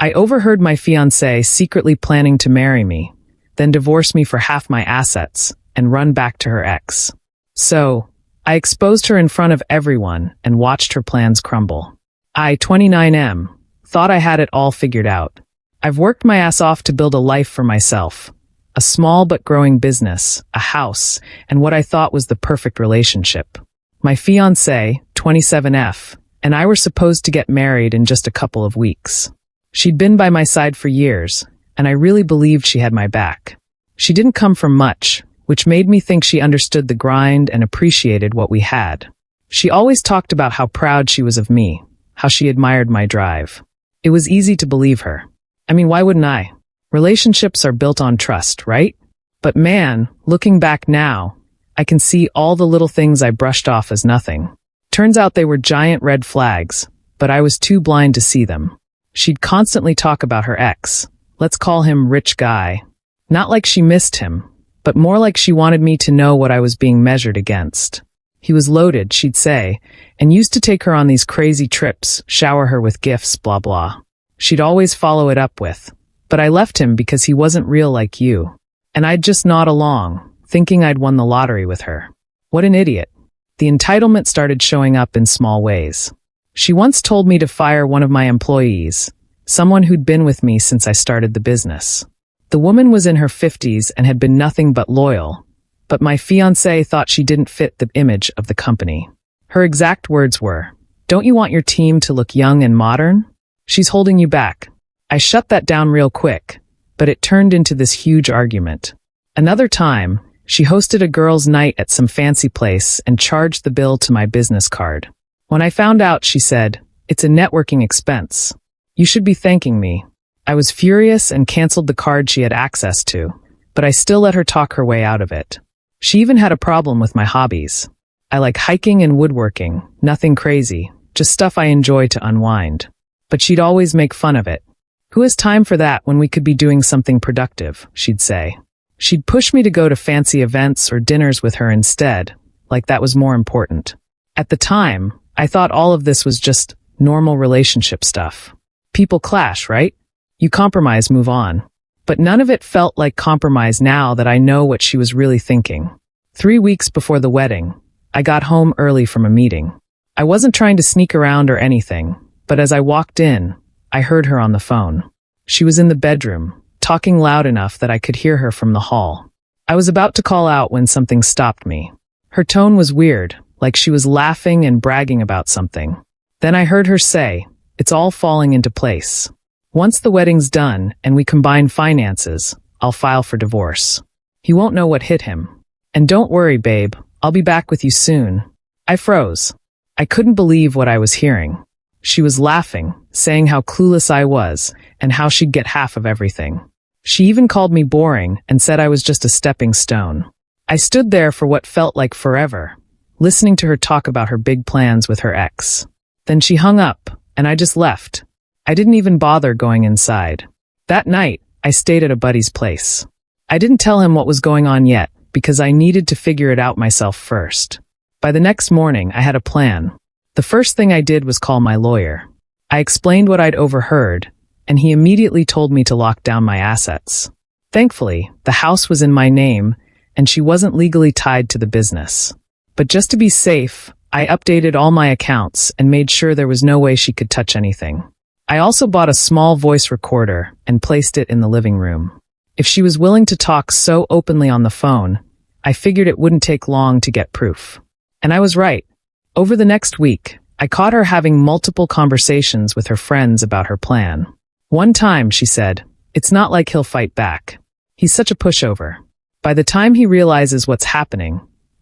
I overheard my fiancée secretly planning to marry me, then divorce me for half my assets, and run back to her ex. So, I exposed her in front of everyone and watched her plans crumble. I, 29M, thought I had it all figured out. I've worked my ass off to build a life for myself. A small but growing business, a house, and what I thought was the perfect relationship. My fiancée, 27F, and I were supposed to get married in just a couple of weeks. She'd been by my side for years, and I really believed she had my back. She didn't come from much, which made me think she understood the grind and appreciated what we had. She always talked about how proud she was of me, how she admired my drive. It was easy to believe her. I mean, why wouldn't I? Relationships are built on trust, right? But man, looking back now, I can see all the little things I brushed off as nothing. Turns out they were giant red flags, but I was too blind to see them. She'd constantly talk about her ex. Let's call him Rich Guy. Not like she missed him, but more like she wanted me to know what I was being measured against. He was loaded, she'd say, and used to take her on these crazy trips, shower her with gifts, blah blah. She'd always follow it up with, but I left him because he wasn't real like you. And I'd just nod along, thinking I'd won the lottery with her. What an idiot. The entitlement started showing up in small ways. She once told me to fire one of my employees, someone who'd been with me since I started the business. The woman was in her 50s and had been nothing but loyal, but my fiancé thought she didn't fit the image of the company. Her exact words were, "Don't you want your team to look young and modern? She's holding you back." I shut that down real quick, but it turned into this huge argument. Another time, she hosted a girls' night at some fancy place and charged the bill to my business card. When I found out, she said, "It's a networking expense. You should be thanking me." I was furious and canceled the card she had access to, but I still let her talk her way out of it. She even had a problem with my hobbies. I like hiking and woodworking, nothing crazy, just stuff I enjoy to unwind. But she'd always make fun of it. "Who has time for that when we could be doing something productive?" she'd say. She'd push me to go to fancy events or dinners with her instead, like that was more important. At the time, I thought all of this was just normal relationship stuff. People clash, right? You compromise, move on. But none of it felt like compromise now that I know what she was really thinking. 3 weeks before the wedding, I got home early from a meeting. I wasn't trying to sneak around or anything, but as I walked in, I heard her on the phone. She was in the bedroom, talking loud enough that I could hear her from the hall. I was about to call out when something stopped me. Her tone was weird, like she was laughing and bragging about something. Then I heard her say, "It's all falling into place. Once the wedding's done and we combine finances, I'll file for divorce. He won't know what hit him. And don't worry, babe, I'll be back with you soon." I froze. I couldn't believe what I was hearing. She was laughing, saying how clueless I was and how she'd get half of everything. She even called me boring and said I was just a stepping stone. I stood there for what felt like forever, listening to her talk about her big plans with her ex. Then she hung up, and I just left. I didn't even bother going inside. That night, I stayed at a buddy's place. I didn't tell him what was going on yet, because I needed to figure it out myself first. By the next morning, I had a plan. The first thing I did was call my lawyer. I explained what I'd overheard, and he immediately told me to lock down my assets. Thankfully, the house was in my name, and she wasn't legally tied to the business. But just to be safe, I updated all my accounts and made sure there was no way she could touch anything. I also bought a small voice recorder and placed it in the living room. If she was willing to talk so openly on the phone, I figured it wouldn't take long to get proof. And I was right. Over the next week, I caught her having multiple conversations with her friends about her plan. One time, she said, "It's not like he'll fight back. He's such a pushover. By the time he realizes what's happening,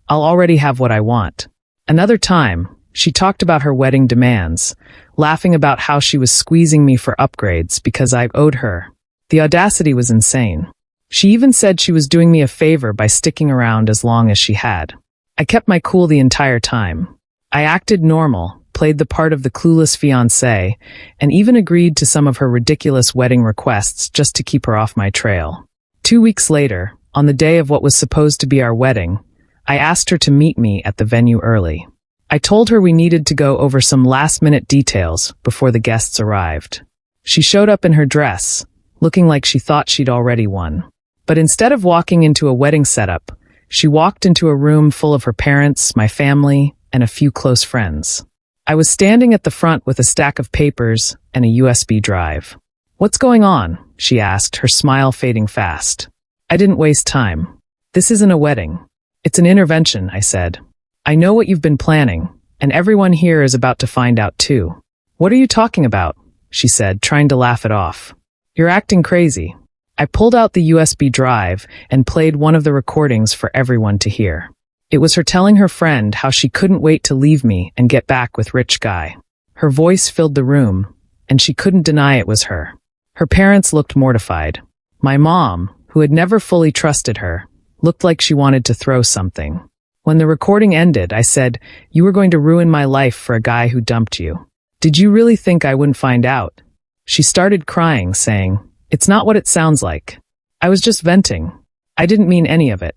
I'll already have what I want." Another time, she talked about her wedding demands, laughing about how she was squeezing me for upgrades because I owed her. The audacity was insane. She even said she was doing me a favor by sticking around as long as she had. I kept my cool the entire time. I acted normal, played the part of the clueless fiancé, and even agreed to some of her ridiculous wedding requests just to keep her off my trail. 2 weeks later, on the day of what was supposed to be our wedding, I asked her to meet me at the venue early. I told her we needed to go over some last-minute details before the guests arrived. She showed up in her dress, looking like she thought she'd already won. But instead of walking into a wedding setup, she walked into a room full of her parents, my family, and a few close friends. I was standing at the front with a stack of papers and a USB drive. "What's going on?" she asked, her smile fading fast. I didn't waste time. "This isn't a wedding. It's an intervention," I said. "I know what you've been planning, and everyone here is about to find out too." "What are you talking about?" she said, trying to laugh it off. "You're acting crazy." I pulled out the USB drive and played one of the recordings for everyone to hear. It was her telling her friend how she couldn't wait to leave me and get back with rich guy. Her voice filled the room, and she couldn't deny it was her. Her parents looked mortified. My mom, who had never fully trusted her, looked like she wanted to throw something. When the recording ended, I said, "You were going to ruin my life for a guy who dumped you. Did you really think I wouldn't find out?" She started crying, saying, "It's not what it sounds like. I was just venting. I didn't mean any of it.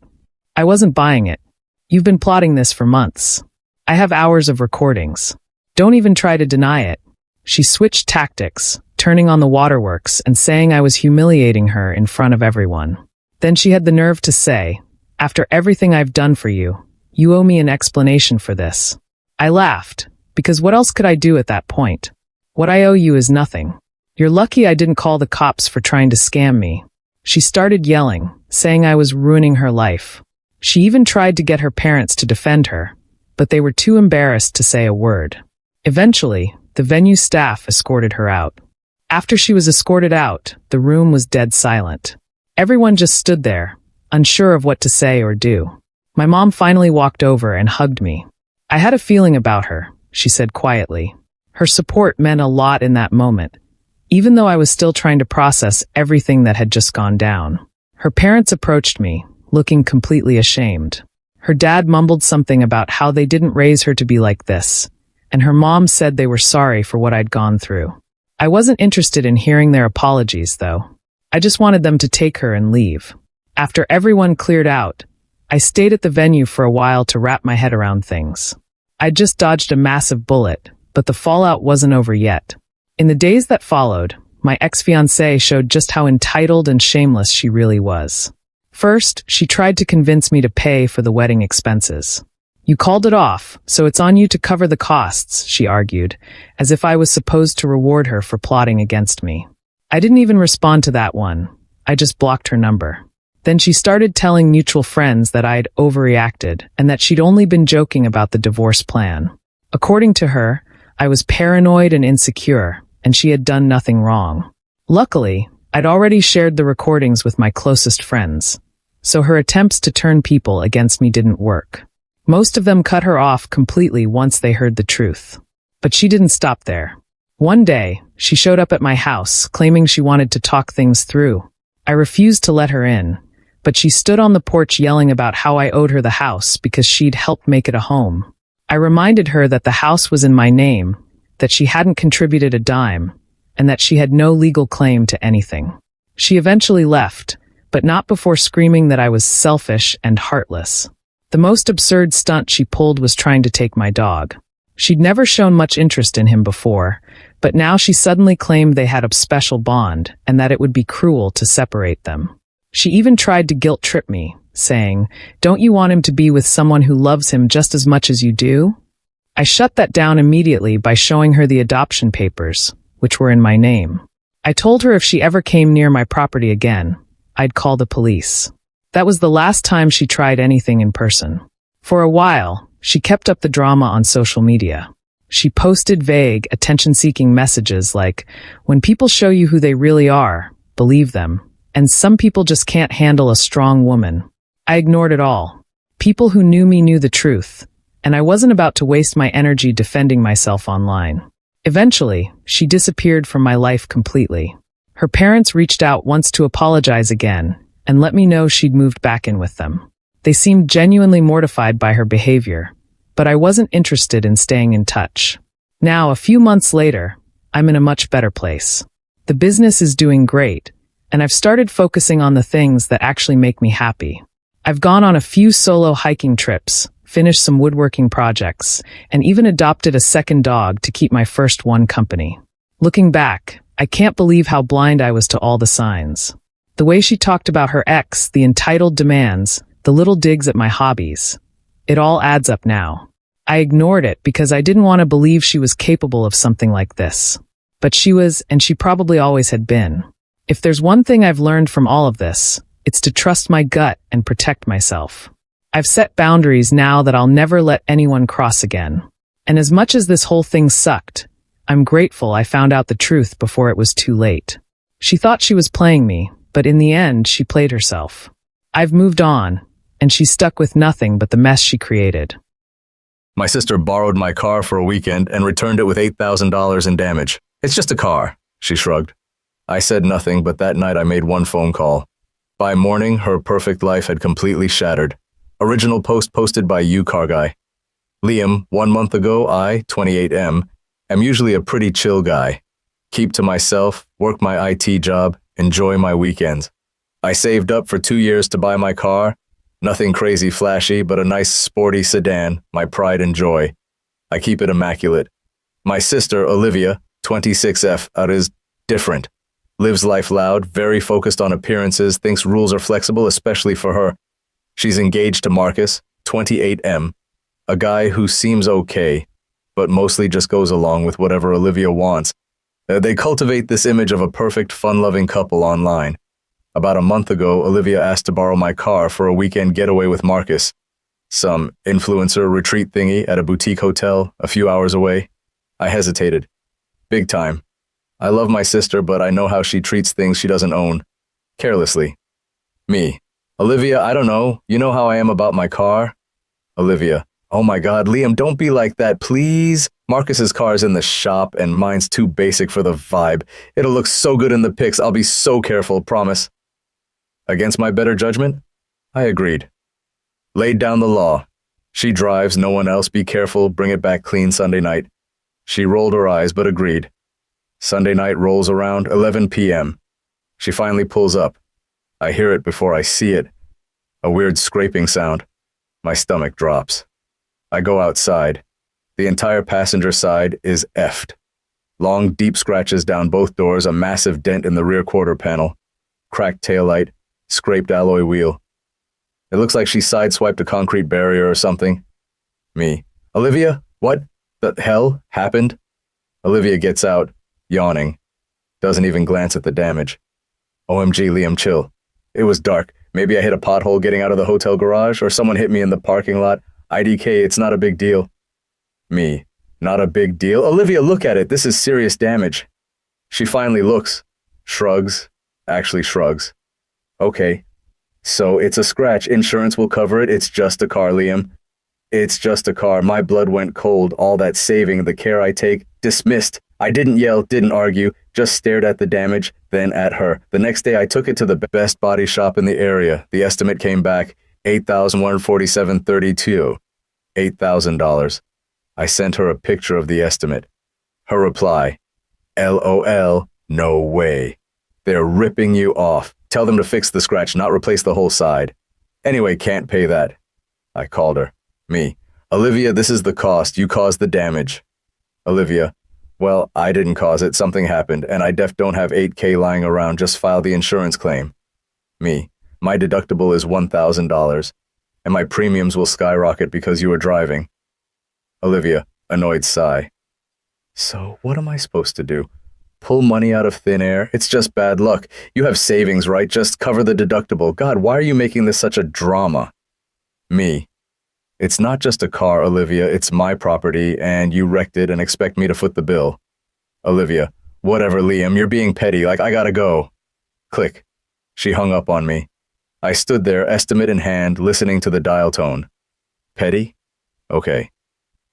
I wasn't buying it. You've been plotting this for months. I have hours of recordings. Don't even try to deny it." She switched tactics, turning on the waterworks and saying I was humiliating her in front of everyone. Then she had the nerve to say, "After everything I've done for you, you owe me an explanation for this." I laughed, because what else could I do at that point? "What I owe you is nothing. You're lucky I didn't call the cops for trying to scam me." She started yelling, saying I was ruining her life. She even tried to get her parents to defend her, but they were too embarrassed to say a word. Eventually, the venue staff escorted her out. After she was escorted out, the room was dead silent. Everyone just stood there, unsure of what to say or do. My mom finally walked over and hugged me. "I had a feeling about her," she said quietly. Her support meant a lot in that moment, even though I was still trying to process everything that had just gone down. Her parents approached me, looking completely ashamed. Her dad mumbled something about how they didn't raise her to be like this, and her mom said they were sorry for what I'd gone through. I wasn't interested in hearing their apologies, though. I just wanted them to take her and leave. After everyone cleared out, I stayed at the venue for a while to wrap my head around things. I'd just dodged a massive bullet, but the fallout wasn't over yet. In the days that followed, my ex-fiancée showed just how entitled and shameless she really was. First, she tried to convince me to pay for the wedding expenses. "You called it off, so it's on you to cover the costs," she argued, as if I was supposed to reward her for plotting against me. I didn't even respond to that one. I just blocked her number. Then she started telling mutual friends that I'd overreacted and that she'd only been joking about the divorce plan. According to her, I was paranoid and insecure, and she had done nothing wrong. Luckily, I'd already shared the recordings with my closest friends, so her attempts to turn people against me didn't work. Most of them cut her off completely once they heard the truth. But she didn't stop there. One day, she showed up at my house, claiming she wanted to talk things through. I refused to let her in, but she stood on the porch yelling about how I owed her the house because she'd helped make it a home. I reminded her that the house was in my name, that she hadn't contributed a dime, and that she had no legal claim to anything. She eventually left, but not before screaming that I was selfish and heartless. The most absurd stunt she pulled was trying to take my dog. She'd never shown much interest in him before, but now she suddenly claimed they had a special bond and that it would be cruel to separate them. She even tried to guilt-trip me, saying, "Don't you want him to be with someone who loves him just as much as you do?" I shut that down immediately by showing her the adoption papers, which were in my name. I told her if she ever came near my property again, I'd call the police. That was the last time she tried anything in person. For a while, she kept up the drama on social media. She posted vague, attention-seeking messages like, "When people show you who they really are, believe them. And some people just can't handle a strong woman." I ignored it all. People who knew me knew the truth, and I wasn't about to waste my energy defending myself online. Eventually, she disappeared from my life completely. Her parents reached out once to apologize again, and let me know she'd moved back in with them. They seemed genuinely mortified by her behavior, but I wasn't interested in staying in touch. Now, a few months later, I'm in a much better place. The business is doing great, and I've started focusing on the things that actually make me happy. I've gone on a few solo hiking trips, finished some woodworking projects, and even adopted a second dog to keep my first one company. Looking back, I can't believe how blind I was to all the signs. The way she talked about her ex, the entitled demands, the little digs at my hobbies. It all adds up now. I ignored it because I didn't want to believe she was capable of something like this. But she was, and she probably always had been. If there's one thing I've learned from all of this, it's to trust my gut and protect myself. I've set boundaries now that I'll never let anyone cross again. And as much as this whole thing sucked, I'm grateful I found out the truth before it was too late. She thought she was playing me, but in the end, she played herself. I've moved on, and she's stuck with nothing but the mess she created. My sister borrowed my car for a weekend and returned it with $8,000 in damage. It's just a car, she shrugged. I said nothing, but that night I made one phone call. By morning, her perfect life had completely shattered. Original post posted by you, car guy. Liam, 1 month ago, I, 28M, am usually a pretty chill guy. Keep to myself, work my IT job, enjoy my weekends. I saved up for 2 years to buy my car. Nothing crazy flashy, but a nice sporty sedan, my pride and joy. I keep it immaculate. My sister, Olivia, 26F, is different. Lives life loud, very focused on appearances, thinks rules are flexible, especially for her. She's engaged to Marcus, 28M, a guy who seems okay, but mostly just goes along with whatever Olivia wants. They cultivate this image of a perfect, fun-loving couple online. About a month ago, Olivia asked to borrow my car for a weekend getaway with Marcus. Some influencer retreat thingy at a boutique hotel a few hours away. I hesitated. Big time. I love my sister, but I know how she treats things she doesn't own. Carelessly. Me. Olivia, I don't know. You know how I am about my car? Olivia. Oh my God, Liam, don't be like that, please. Marcus's car's in the shop and mine's too basic for the vibe. It'll look so good in the pics. I'll be so careful, promise. Against my better judgment? I agreed. Laid down the law. She drives, no one else. Be careful, bring it back clean Sunday night. She rolled her eyes, but agreed. Sunday night rolls around, 11 p.m. She finally pulls up. I hear it before I see it. A weird scraping sound. My stomach drops. I go outside. The entire passenger side is effed. Long, deep scratches down both doors, a massive dent in the rear quarter panel. Cracked taillight, scraped alloy wheel. It looks like she sideswiped a concrete barrier or something. Me. Olivia, what the hell happened? Olivia gets out, yawning. Doesn't even glance at the damage. OMG, Liam, chill. It was dark. Maybe I hit a pothole getting out of the hotel garage, or someone hit me in the parking lot. IDK, it's not a big deal. Me. Not a big deal? Olivia, look at it. This is serious damage. She finally looks. Shrugs. Actually shrugs. Okay. So it's a scratch. Insurance will cover it. It's just a car, Liam. It's just a car. My blood went cold. All that saving, the care I take, dismissed. I didn't yell, didn't argue, just stared at the damage, then at her. The next day I took it to the best body shop in the area. The estimate came back, $8,147.32. $8,000. I sent her a picture of the estimate. Her reply, LOL, no way. They're ripping you off. Tell them to fix the scratch, not replace the whole side. Anyway, can't pay that. I called her. Me. Olivia, this is the cost. You caused the damage. Olivia. Well, I didn't cause it. Something happened, and I don't have $8K lying around. Just file the insurance claim. Me. My deductible is $1,000, and my premiums will skyrocket because you were driving. Olivia. Annoyed sigh. So, what am I supposed to do? Pull money out of thin air? It's just bad luck. You have savings, right? Just cover the deductible. God, why are you making this such a drama? Me. It's not just a car, Olivia. It's my property, and you wrecked it and expect me to foot the bill. Olivia. Whatever, Liam. You're being petty. Like, I gotta go. Click. She hung up on me. I stood there, estimate in hand, listening to the dial tone. Petty? Okay.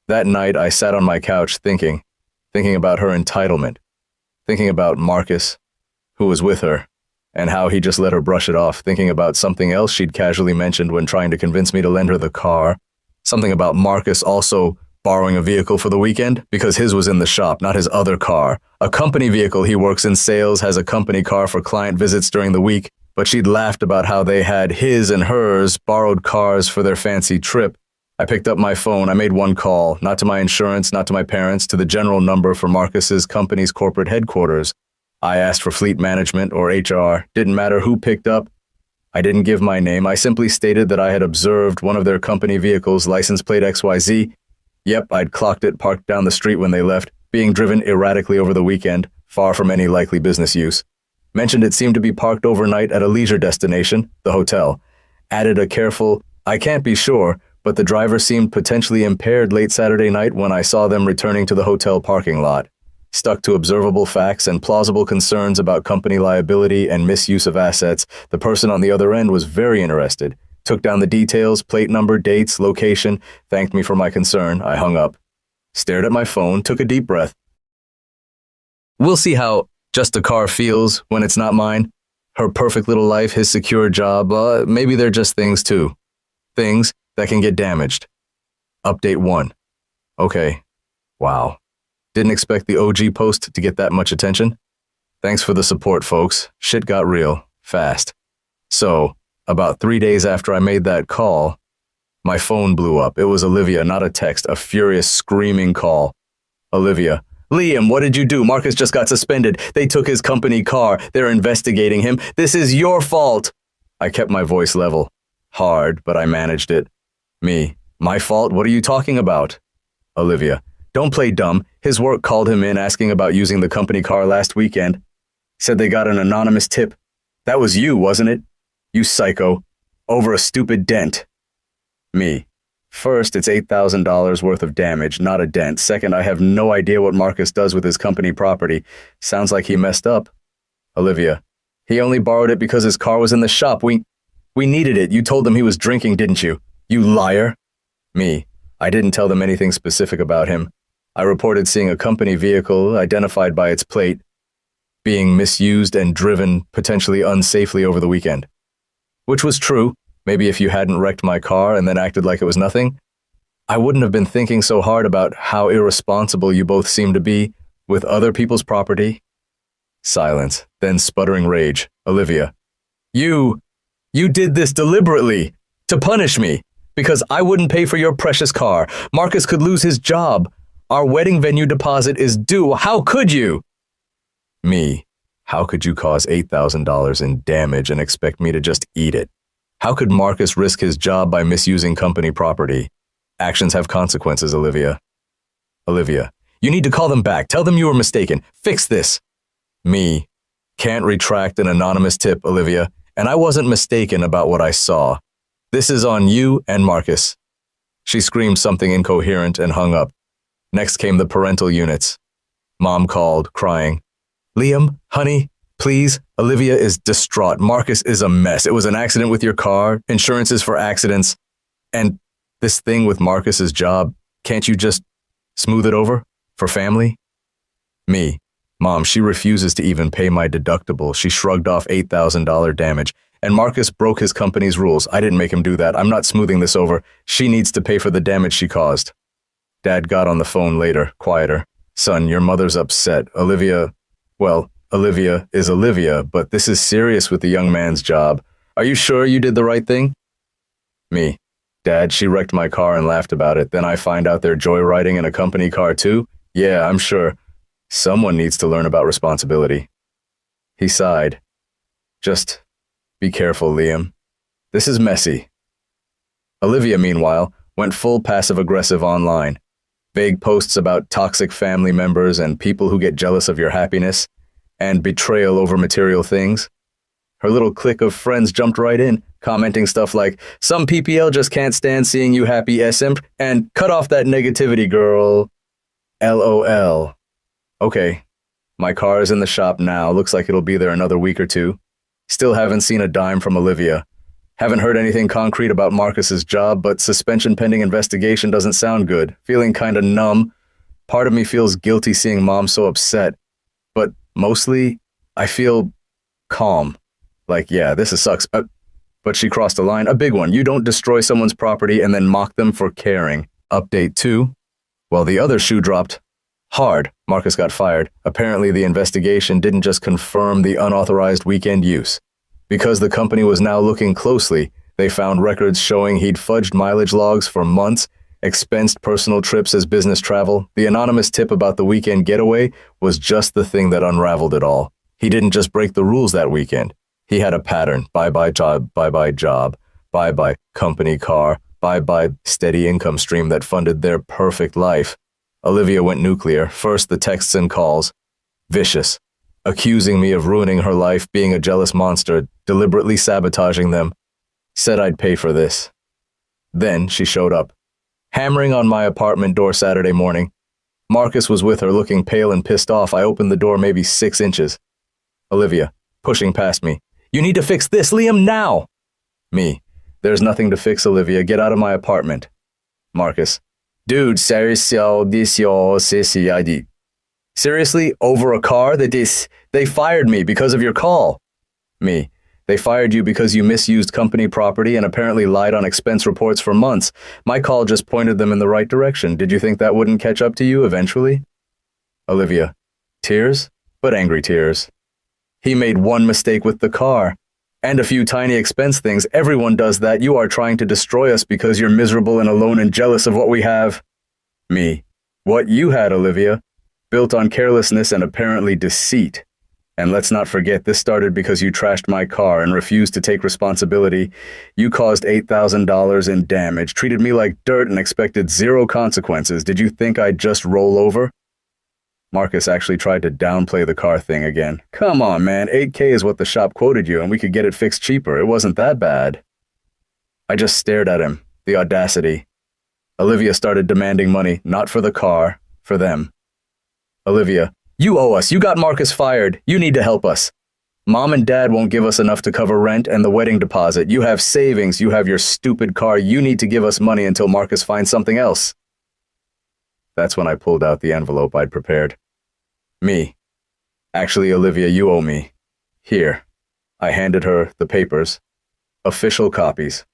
That night, I sat on my couch thinking about her entitlement, thinking about Marcus, who was with her, and how he just let her brush it off, thinking about something else she'd casually mentioned when trying to convince me to lend her the car. Something about Marcus also borrowing a vehicle for the weekend because his was in the shop, not his other car. A company vehicle. He works in sales, has a company car for client visits during the week, but she'd laughed about how they had his and hers borrowed cars for their fancy trip. I picked up my phone. I made one call, not to my insurance, not to my parents, to the general number for Marcus's company's corporate headquarters. I asked for fleet management or HR. Didn't matter who picked up. I didn't give my name. I simply stated that I had observed one of their company vehicles, license plate XYZ. Yep, I'd clocked it parked down the street when they left, being driven erratically over the weekend, far from any likely business use. Mentioned it seemed to be parked overnight at a leisure destination, the hotel. Added a careful, I can't be sure, but the driver seemed potentially impaired late Saturday night when I saw them returning to the hotel parking lot. Stuck to observable facts and plausible concerns about company liability and misuse of assets, the person on the other end was very interested. Took down the details, plate number, dates, location, thanked me for my concern. I hung up. Stared at my phone, took a deep breath. We'll see how just a car feels when it's not mine. Her perfect little life, his secure job, maybe they're just things too. Things that can get damaged. Update 1. Okay. Wow. Didn't expect the OG post to get that much attention. Thanks for the support, folks. Shit got real. Fast. So, about 3 days after I made that call, my phone blew up. It was Olivia, not a text, a furious, screaming call. Olivia. Liam, what did you do? Marcus just got suspended. They took his company car. They're investigating him. This is your fault. I kept my voice level. Hard, but I managed it. Me. My fault? What are you talking about? Olivia. Don't play dumb. His work called him in asking about using the company car last weekend. Said they got an anonymous tip. That was you, wasn't it? You psycho. Over a stupid dent. Me. First, it's $8,000 worth of damage, not a dent. Second, I have no idea what Marcus does with his company property. Sounds like he messed up. Olivia. He only borrowed it because his car was in the shop. We needed it. You told them he was drinking, didn't you? You liar. Me. I didn't tell them anything specific about him. I reported seeing a company vehicle, identified by its plate, being misused and driven potentially unsafely over the weekend. Which was true. Maybe if you hadn't wrecked my car and then acted like it was nothing, I wouldn't have been thinking so hard about how irresponsible you both seem to be with other people's property. Silence, then sputtering rage. Olivia. You did this deliberately, to punish me, because I wouldn't pay for your precious car. Marcus could lose his job. Our wedding venue deposit is due. How could you? Me. How could you cause $8,000 in damage and expect me to just eat it? How could Marcus risk his job by misusing company property? Actions have consequences, Olivia. Olivia. You need to call them back. Tell them you were mistaken. Fix this. Me. Can't retract an anonymous tip, Olivia, and I wasn't mistaken about what I saw. This is on you and Marcus. She screamed something incoherent and hung up. Next came the parental units. Mom called, crying. Liam, honey, please. Olivia is distraught. Marcus is a mess. It was an accident with your car, insurance is for accidents, and this thing with Marcus's job, can't you just smooth it over for family? Me. Mom, she refuses to even pay my deductible. She shrugged off $8,000 damage. And Marcus broke his company's rules. I didn't make him do that. I'm not smoothing this over. She needs to pay for the damage she caused. Dad got on the phone later, quieter. Son, your mother's upset. Olivia is Olivia, but this is serious with the young man's job. Are you sure you did the right thing? Me. Dad, she wrecked my car and laughed about it. Then I find out they're joyriding in a company car too? Yeah, I'm sure. Someone needs to learn about responsibility. He sighed. Just be careful, Liam. This is messy. Olivia, meanwhile, went full passive-aggressive online. Vague posts about toxic family members and people who get jealous of your happiness, and betrayal over material things. Her little clique of friends jumped right in, commenting stuff like, some PPL just can't stand seeing you happy, simp, and cut off that negativity, girl. LOL. Okay, my car is in the shop now. Looks like it'll be there another week or two. Still haven't seen a dime from Olivia. Haven't heard anything concrete about Marcus's job, but suspension pending investigation doesn't sound good. Feeling kinda numb. Part of me feels guilty seeing Mom so upset. But mostly, I feel calm. Like, yeah, this sucks. But she crossed a line, a big one. You don't destroy someone's property and then mock them for caring. Update 2. Well, the other shoe dropped. Hard. Marcus got fired. Apparently, the investigation didn't just confirm the unauthorized weekend use. Because the company was now looking closely, they found records showing he'd fudged mileage logs for months, expensed personal trips as business travel. The anonymous tip about the weekend getaway was just the thing that unraveled it all. He didn't just break the rules that weekend. He had a pattern. Bye-bye job, bye-bye company car, bye-bye steady income stream that funded their perfect life. Olivia went nuclear. First, the texts and calls. Vicious. Accusing me of ruining her life, being a jealous monster, deliberately sabotaging them. Said I'd pay for this. Then she showed up, hammering on my apartment door Saturday morning. Marcus was with her, looking pale and pissed off. I opened the door maybe 6 inches. Olivia, pushing past me. You need to fix this, Liam, now! Me. There's nothing to fix, Olivia. Get out of my apartment. Marcus. Dude, seriously, seriously, over a car? They fired me because of your call. Me. They fired you because you misused company property and apparently lied on expense reports for months. My call just pointed them in the right direction. Did you think that wouldn't catch up to you eventually? Olivia. Tears? But angry tears. He made one mistake with the car. And a few tiny expense things. Everyone does that. You are trying to destroy us because you're miserable and alone and jealous of what we have. Me. What you had, Olivia. Built on carelessness and apparently deceit. And let's not forget, this started because you trashed my car and refused to take responsibility. You caused $8,000 in damage, treated me like dirt and expected 0 consequences. Did you think I'd just roll over? Marcus actually tried to downplay the car thing again. Come on, man, $8K is what the shop quoted you and we could get it fixed cheaper. It wasn't that bad. I just stared at him. The audacity. Olivia started demanding money, not for the car, for them. Olivia. You owe us. You got Marcus fired. You need to help us. Mom and Dad won't give us enough to cover rent and the wedding deposit. You have savings. You have your stupid car. You need to give us money until Marcus finds something else. That's when I pulled out the envelope I'd prepared. Me. Actually, Olivia, you owe me. Here. I handed her the papers. Official copies.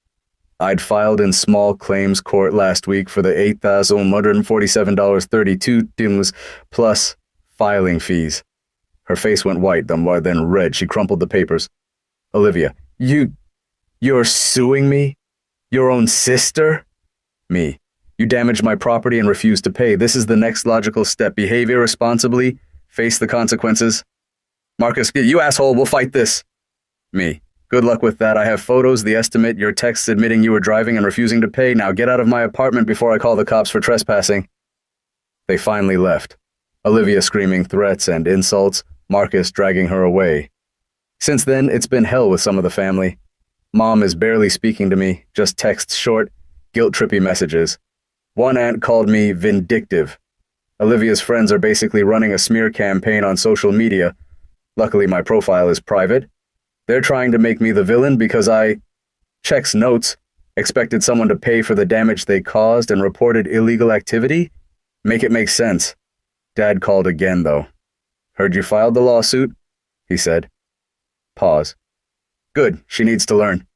I'd filed in small claims court last week for the $8,147.32 plus filing fees. Her face went white, then red. She crumpled the papers. Olivia, you're suing me? Your own sister? Me, you damaged my property and refused to pay. This is the next logical step. Behave irresponsibly, face the consequences. Marcus, you asshole, we'll fight this. Me, good luck with that. I have photos, the estimate, your texts admitting you were driving and refusing to pay. Now get out of my apartment before I call the cops for trespassing. They finally left. Olivia screaming threats and insults, Marcus dragging her away. Since then, it's been hell with some of the family. Mom is barely speaking to me, just texts short, guilt-trippy messages. One aunt called me vindictive. Olivia's friends are basically running a smear campaign on social media. Luckily, my profile is private. They're trying to make me the villain because I checks notes, expected someone to pay for the damage they caused and reported illegal activity. Make it make sense. Dad called again, though. Heard you filed the lawsuit, he said. Pause. Good, she needs to learn.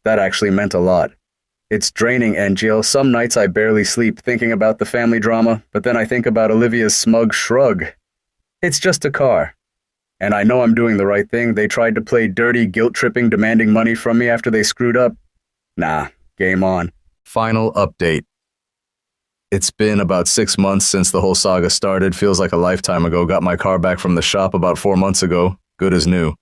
That actually meant a lot. It's draining, Angel. Some nights I barely sleep thinking about the family drama, but then I think about Olivia's smug shrug. It's just a car. And I know I'm doing the right thing. They tried to play dirty, guilt-tripping, demanding money from me after they screwed up. Nah, game on. Final update. It's been about 6 months since the whole saga started. Feels like a lifetime ago. Got my car back from the shop about 4 months ago. Good as new.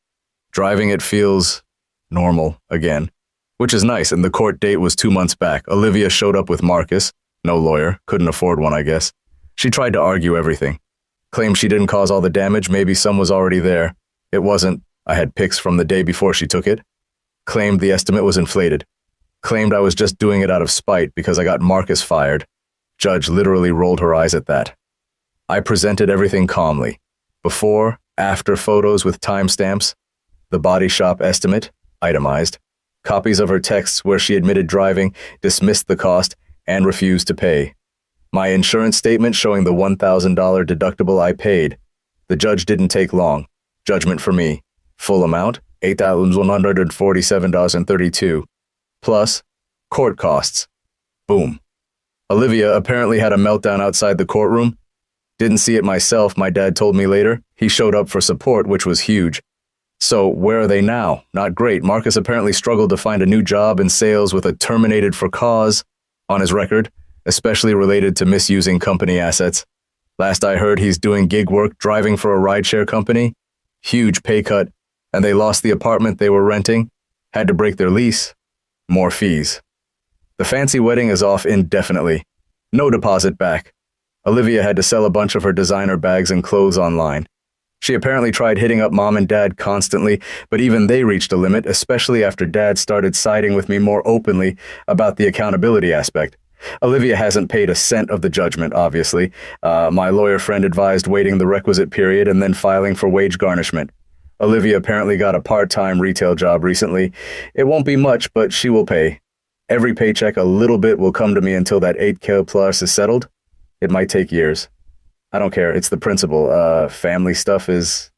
Driving it feels normal again, which is nice, and the court date was 2 months back. Olivia showed up with Marcus. No lawyer. Couldn't afford one, I guess. She tried to argue everything. Claimed she didn't cause all the damage. Maybe some was already there. It wasn't. I had pics from the day before she took it. Claimed the estimate was inflated. Claimed I was just doing it out of spite because I got Marcus fired. Judge literally rolled her eyes at that. I presented everything calmly. Before, after photos with timestamps, the body shop estimate, itemized, copies of her texts where she admitted driving, dismissed the cost, and refused to pay. My insurance statement showing the $1,000 deductible I paid. The judge didn't take long. Judgment for me. Full amount, $8,147.32. Plus, court costs. Boom. Olivia apparently had a meltdown outside the courtroom. Didn't see it myself, my dad told me later. He showed up for support, which was huge. So, where are they now? Not great. Marcus apparently struggled to find a new job in sales with a terminated for cause on his record, especially related to misusing company assets. Last I heard, he's doing gig work, driving for a rideshare company. Huge pay cut, and they lost the apartment they were renting, had to break their lease, more fees. The fancy wedding is off indefinitely. No deposit back. Olivia had to sell a bunch of her designer bags and clothes online. She apparently tried hitting up mom and dad constantly, but even they reached a limit, especially after dad started siding with me more openly about the accountability aspect. Olivia hasn't paid a cent of the judgment, obviously. My lawyer friend advised waiting the requisite period and then filing for wage garnishment. Olivia apparently got a part-time retail job recently. It won't be much, but she will pay. Every paycheck, a little bit will come to me until that 8K plus is settled. It might take years. I don't care. It's the principle. Family stuff is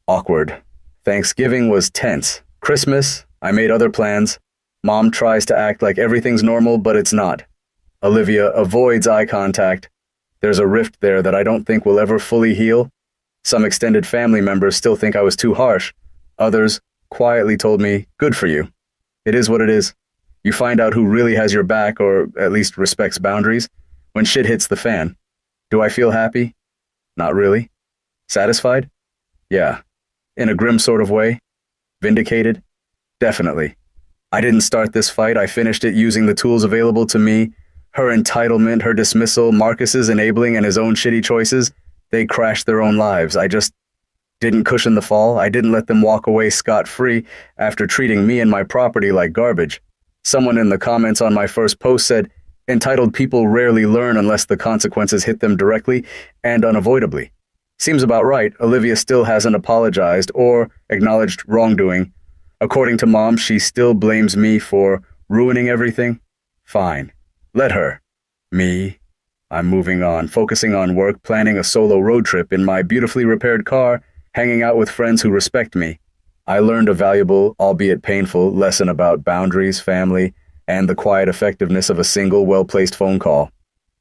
awkward. Thanksgiving was tense. Christmas, I made other plans. Mom tries to act like everything's normal, but it's not. Olivia avoids eye contact. There's a rift there that I don't think will ever fully heal. Some extended family members still think I was too harsh. Others quietly told me, good for you. It is what it is. You find out who really has your back, or at least respects boundaries, when shit hits the fan. Do I feel happy? Not really. Satisfied? Yeah. In a grim sort of way? Vindicated? Definitely. I didn't start this fight. I finished it using the tools available to me. Her entitlement, her dismissal, Marcus's enabling, and his own shitty choices. They crashed their own lives. I just didn't cushion the fall. I didn't let them walk away scot-free after treating me and my property like garbage. Someone in the comments on my first post said, entitled people rarely learn unless the consequences hit them directly and unavoidably. Seems about right. Olivia still hasn't apologized or acknowledged wrongdoing. According to Mom, she still blames me for ruining everything. Fine. Let her. Me. I'm moving on, focusing on work, planning a solo road trip in my beautifully repaired car, hanging out with friends who respect me. I learned a valuable, albeit painful, lesson about boundaries, family, and the quiet effectiveness of a single, well-placed phone call.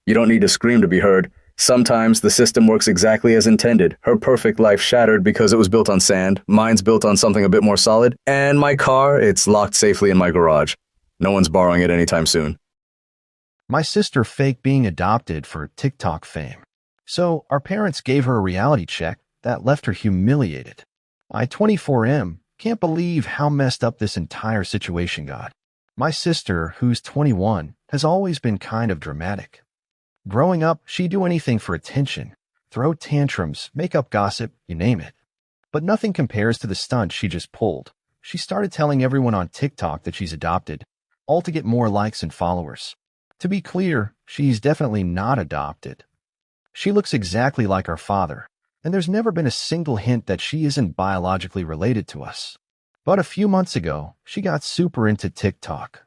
You don't need to scream to be heard. Sometimes the system works exactly as intended. Her perfect life shattered because it was built on sand. Mine's built on something a bit more solid. And my car, it's locked safely in my garage. No one's borrowing it anytime soon. My sister faked being adopted for TikTok fame. So our parents gave her a reality check that left her humiliated. I, 24M, can't believe how messed up this entire situation got. My sister, who's 21, has always been kind of dramatic. Growing up, she'd do anything for attention, throw tantrums, make up gossip, you name it. But nothing compares to the stunt she just pulled. She started telling everyone on TikTok that she's adopted, all to get more likes and followers. To be clear, she's definitely not adopted. She looks exactly like our father, and there's never been a single hint that she isn't biologically related to us. But a few months ago, she got super into TikTok.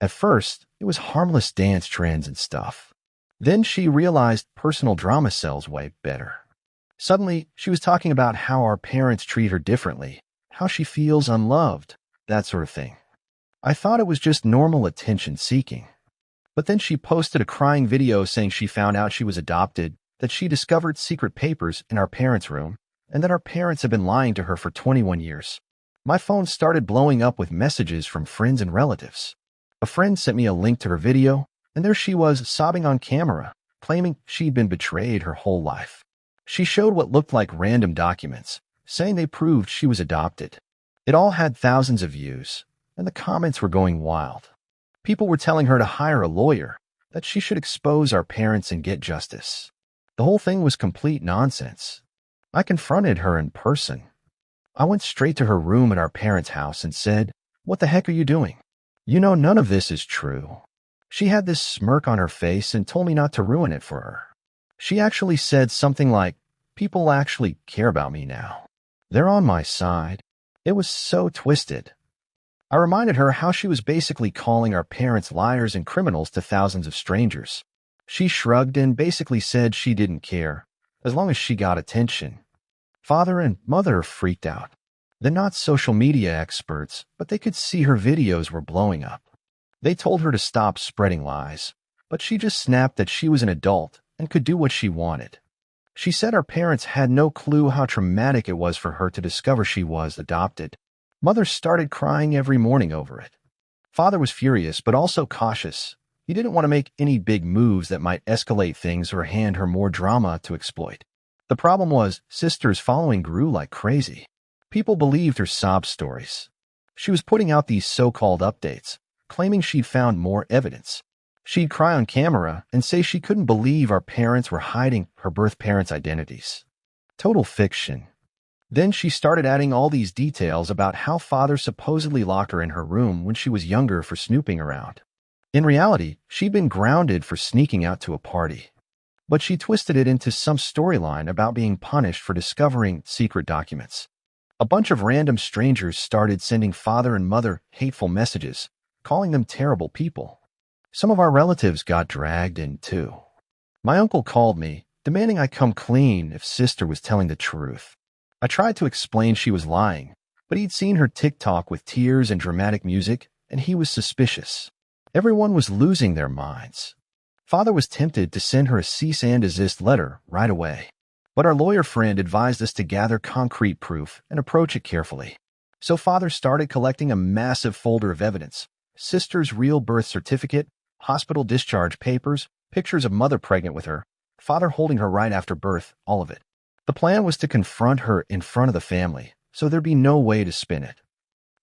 At first, it was harmless dance trends and stuff. Then she realized personal drama sells way better. Suddenly, she was talking about how our parents treat her differently, how she feels unloved, that sort of thing. I thought it was just normal attention seeking. But then she posted a crying video saying she found out she was adopted, that she discovered secret papers in our parents' room, and that our parents have been lying to her for 21 years. My phone started blowing up with messages from friends and relatives. A friend sent me a link to her video, and there she was sobbing on camera, claiming she'd been betrayed her whole life. She showed what looked like random documents, saying they proved she was adopted. It all had thousands of views, and the comments were going wild. People were telling her to hire a lawyer, that she should expose our parents and get justice. The whole thing was complete nonsense. I confronted her in person. I went straight to her room at our parents' house and said, "What the heck are you doing? You know none of this is true." She had this smirk on her face and told me not to ruin it for her. She actually said something like, "People actually care about me now. They're on my side." It was so twisted. I reminded her how she was basically calling our parents liars and criminals to thousands of strangers. She shrugged and basically said she didn't care, as long as she got attention. Father and mother freaked out. They're not social media experts, but they could see her videos were blowing up. They told her to stop spreading lies, but she just snapped that she was an adult and could do what she wanted. She said our parents had no clue how traumatic it was for her to discover she was adopted. Mother started crying every morning over it. Father was furious, but also cautious. He didn't want to make any big moves that might escalate things or hand her more drama to exploit. The problem was, sister's following grew like crazy. People believed her sob stories. She was putting out these so-called updates, claiming she'd found more evidence. She'd cry on camera and say she couldn't believe our parents were hiding her birth parents' identities. Total fiction. Then she started adding all these details about how father supposedly locked her in her room when she was younger for snooping around. In reality, she'd been grounded for sneaking out to a party. But she twisted it into some storyline about being punished for discovering secret documents. A bunch of random strangers started sending father and mother hateful messages, calling them terrible people. Some of our relatives got dragged in too. My uncle called me, demanding I come clean if sister was telling the truth. I tried to explain she was lying, but he'd seen her TikTok with tears and dramatic music, and he was suspicious. Everyone was losing their minds. Father was tempted to send her a cease and desist letter right away. But our lawyer friend advised us to gather concrete proof and approach it carefully. So father started collecting a massive folder of evidence: sister's real birth certificate, hospital discharge papers, pictures of mother pregnant with her, father holding her right after birth, all of it. The plan was to confront her in front of the family, so there'd be no way to spin it.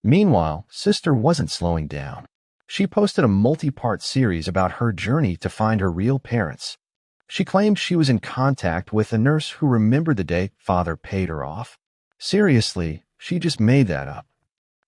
Meanwhile, sister wasn't slowing down. She posted a multi-part series about her journey to find her real parents. She claimed she was in contact with a nurse who remembered the day father paid her off. Seriously, she just made that up.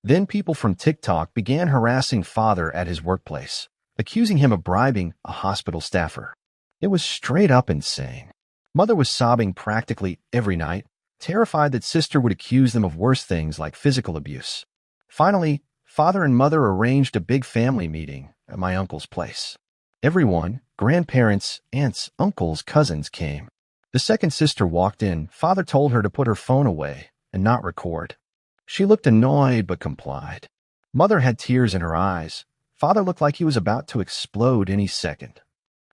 Then people from TikTok began harassing father at his workplace, accusing him of bribing a hospital staffer. It was straight up insane. Mother was sobbing practically every night, terrified that sister would accuse them of worse things like physical abuse. Finally, father and mother arranged a big family meeting at my uncle's place. Everyone, grandparents, aunts, uncles, cousins came. The second sister walked in. Father told her to put her phone away and not record. She looked annoyed but complied. Mother had tears in her eyes. Father looked like he was about to explode any second.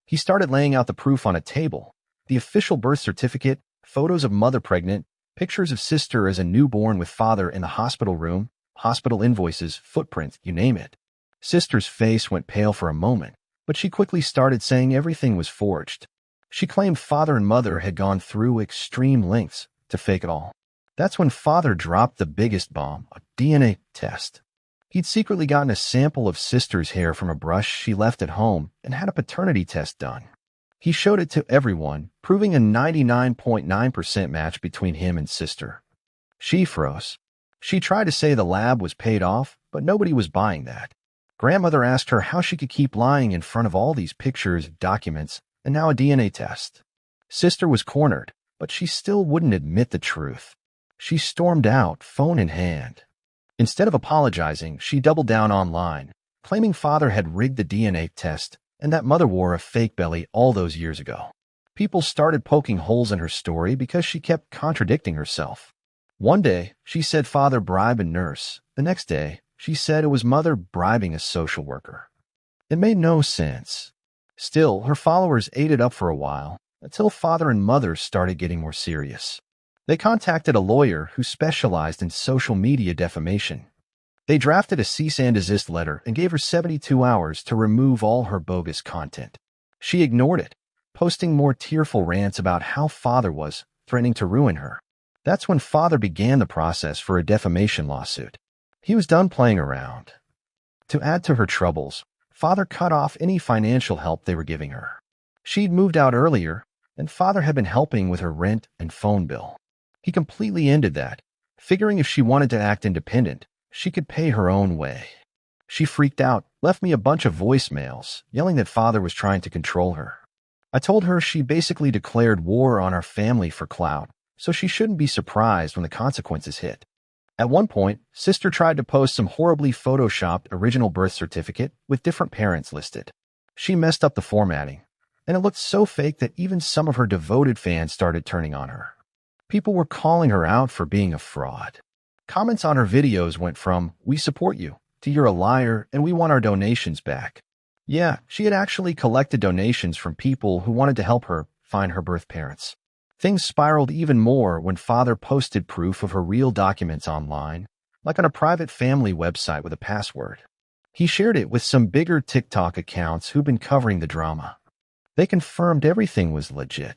He started laying out the proof on a table: the official birth certificate, photos of mother pregnant, pictures of sister as a newborn with father in the hospital room, hospital invoices, footprints, you name it. Sister's face went pale for a moment, but she quickly started saying everything was forged. She claimed father and mother had gone through extreme lengths to fake it all. That's when father dropped the biggest bomb: a DNA test. He'd secretly gotten a sample of sister's hair from a brush she left at home and had a paternity test done. He showed it to everyone, proving a 99.9% match between him and sister. She froze. She tried to say the lab was paid off, but nobody was buying that. Grandmother asked her how she could keep lying in front of all these pictures, documents, and now a DNA test. Sister was cornered, but she still wouldn't admit the truth. She stormed out, phone in hand. Instead of apologizing, she doubled down online, claiming father had rigged the DNA test and that mother wore a fake belly all those years ago. People started poking holes in her story because she kept contradicting herself. One day, she said father bribed a nurse. The next day, she said it was mother bribing a social worker. It made no sense. Still, her followers ate it up for a while, until father and mother started getting more serious. They contacted a lawyer who specialized in social media defamation. They drafted a cease and desist letter and gave her 72 hours to remove all her bogus content. She ignored it, posting more tearful rants about how father was threatening to ruin her. That's when father began the process for a defamation lawsuit. He was done playing around. To add to her troubles, father cut off any financial help they were giving her. She'd moved out earlier, and father had been helping with her rent and phone bill. He completely ended that, figuring if she wanted to act independent, she could pay her own way. She freaked out, left me a bunch of voicemails, yelling that father was trying to control her. I told her she basically declared war on our family for clout, so she shouldn't be surprised when the consequences hit. At one point, sister tried to post some horribly photoshopped original birth certificate with different parents listed. She messed up the formatting, and it looked so fake that even some of her devoted fans started turning on her. People were calling her out for being a fraud. Comments on her videos went from, "We support you," to "You're a liar and we want our donations back." Yeah, she had actually collected donations from people who wanted to help her find her birth parents. Things spiraled even more when father posted proof of her real documents online, like on a private family website with a password. He shared it with some bigger TikTok accounts who'd been covering the drama. They confirmed everything was legit.